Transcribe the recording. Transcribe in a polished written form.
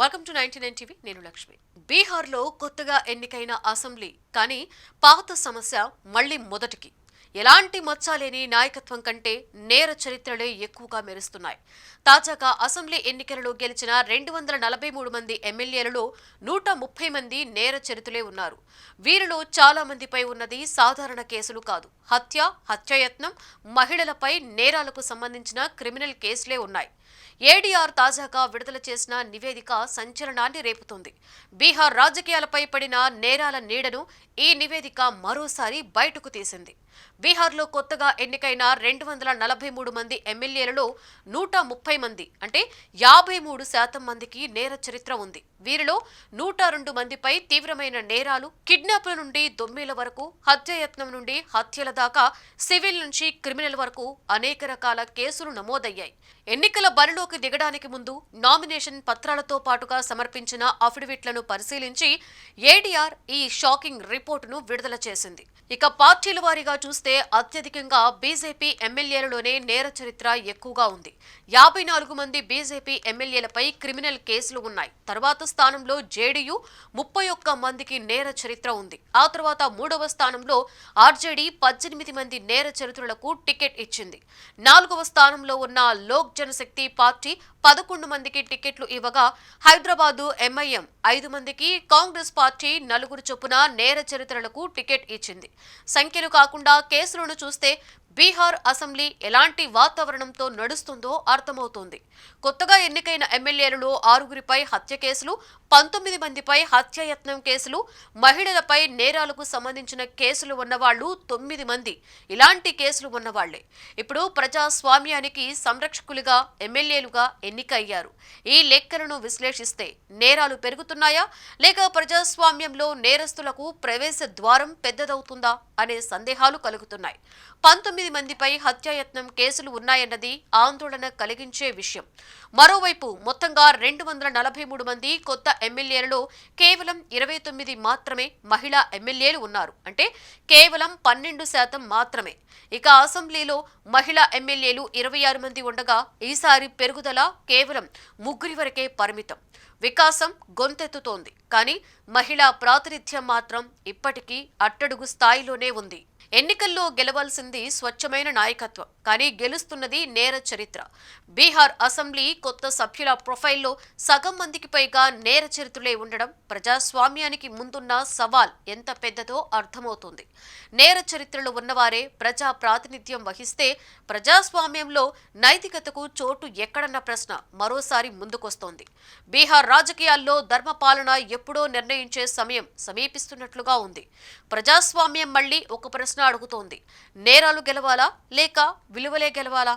Welcome to 99 TV. నేను లక్ష్మి. బీహార్లో కొత్తగా ఎన్నికైన అసెంబ్లీ కానీ పాత సమస్య మళ్లీ మొదటికి. ఎలాంటి మచ్చలేని నాయకత్వం కంటే నేర చరిత్రలే ఎక్కువగా మెరుస్తున్నాయి. తాజాగా అసెంబ్లీ ఎన్నికలలో గెలిచిన 243 మంది ఎమ్మెల్యేలలో 130 మంది నేర చరిత్రలే ఉన్నారు. వీరిలో చాలా మందిపై ఉన్నది సాధారణ కేసులు కాదు. హత్యాయత్నం, మహిళలపై నేరాలకు సంబంధించిన క్రిమినల్ కేసులే ఉన్నాయి. ఏడీఆర్ తాజాగా విడుదల చేసిన నివేదిక సంచలనాన్ని రేపుతోంది. బీహార్ రాజకీయాలపై పడిన నేరాల నీడను ఈ నివేదిక మరోసారి బయటకు తీసింది. బీహార్లో కొత్తగా ఎన్నికైన 243 మంది ఎమ్మెల్యేలలో 130 మంది అంటే 53% మందికి నేర చరిత్ర ఉంది. వీరిలో 102 మందిపై తీవ్రమైన నేరాలు, కిడ్నాప్ల నుండి దొమ్మీల వరకు, హత్యాయత్నం నుండి హత్యల దాకా, సివిల్ నుంచి క్రిమినల్ వరకు అనేక రకాల కేసులు నమోదయ్యాయి. ఎన్నికల బరిలోకి దిగడానికి ముందు నామినేషన్ పత్రాలతో పాటుగా సమర్పించిన అఫిడవిట్లను పరిశీలించి ఏడీఆర్ ఈ షాకింగ్ రిపోర్టును విడుదల చేసింది. ఇక పార్టీల వారీగా చూస్తే అత్యధికంగా బీజేపీ ఎమ్మెల్యేలలోనే నేర చరిత్ర ఎక్కువగా ఉంది. 54 మంది బీజేపీ ఎమ్మెల్యేలపై క్రిమినల్ కేసులు ఉన్నాయి. తర్వాత స్థానంలో జేడీయూ 31 మందికి నేర చరిత్ర ఉంది. ఆ తర్వాత 3వ స్థానంలో ఆర్జేడీ 18 మంది నేర చరిత్రలకు టికెట్ ఇచ్చింది. 4వ స్థానంలో ఉన్న లోక్ జనశక్తి పార్టీ 11 మందికి టికెట్లు ఇవ్వగా, హైదరాబాదు ఎంఐఎం 5 మందికి, కాంగ్రెస్ పార్టీ 4 చొప్పున నేర చరిత్రలకు టికెట్ ఇచ్చింది. సంఖ్యలు కాకుండా కేసులను చూస్తే బీహార్ అసెంబ్లీ ఎలాంటి వాతావరణంతో నడుస్తుందో అర్థమవుతోంది. కొత్తగా ఎన్నికైన ఎమ్మెల్యేలలో 6గురిపై హత్య కేసులు, 19 మందిపై హత్యాయత్నం కేసులు, మహిళలపై నేరాలకు సంబంధించిన కేసులు ఉన్నవాళ్లు 9 మంది ఇలాంటి కేసులు ఉన్నవాళ్లే. ఇప్పుడు ప్రజాస్వామ్యానికి సంరక్షకులుగా ఎమ్మెల్యేలుగా ఎన్నికయ్యారు. ఈ లెక్కలను విశ్లేషిస్తే నేరాలు పెరుగుతున్నాయా లేక ప్రజాస్వామ్యంలో నేరస్తులకు ప్రవేశ ద్వారం పెద్దదవుతుందా అనే సందేహాలు కలుగుతున్నాయి. 19 మందిపై హత్యాయత్నం కేసులు ఉన్నాయన్నది ఆందోళన కలిగించే విషయం. మరోవైపు మొత్తంగా 243 మంది కొత్త ఎమ్మెల్యేలలో కేవలం 29 మాత్రమే మహిళా ఎమ్మెల్యేలు ఉన్నారు. అంటే కేవలం 12% మాత్రమే. ఇక అసెంబ్లీలో మహిళా ఎమ్మెల్యేలు 26 మంది ఉండగా ఈసారి పెరుగుదల కేవలం 3 వరకే పరిమితం. వికాసం గొంతెత్తుతోంది, కానీ మహిళా ప్రాతినిధ్యం మాత్రం ఇప్పటికీ అట్టడుగు స్థాయిలోనే ఉంది. ఎన్నికల్లో గెలవాల్సింది స్వచ్ఛమైన నాయకత్వం, కానీ గెలుస్తున్నది నేర చరిత్ర. బీహార్ అసెంబ్లీ కొత్త సభ్యుల ప్రొఫైల్లో సగం మందికి పైగా నేర చరిత్రలే ఉండడం ప్రజాస్వామ్యానికి ముందున్న సవాల్ ఎంత పెద్దదో అర్థమవుతుంది. నేర చరిత్రలు ఉన్నవారే ప్రజా ప్రాతినిధ్యం వహిస్తే ప్రజాస్వామ్యంలో నైతికతకు చోటు ఎక్కడన్న ప్రశ్న మరోసారి ముందుకొస్తోంది. బీహార్ రాజకీయాల్లో ధర్మపాలన ఎప్పుడో నిర్ణయించే సమయం సమీపిస్తున్నట్లుగా ఉంది. ప్రజాస్వామ్యం మళ్లీ ఒక ప్రశ్న అడుగుతోంది: నేరాలు గెలవాలా లేక విలువలే గెలవాలా?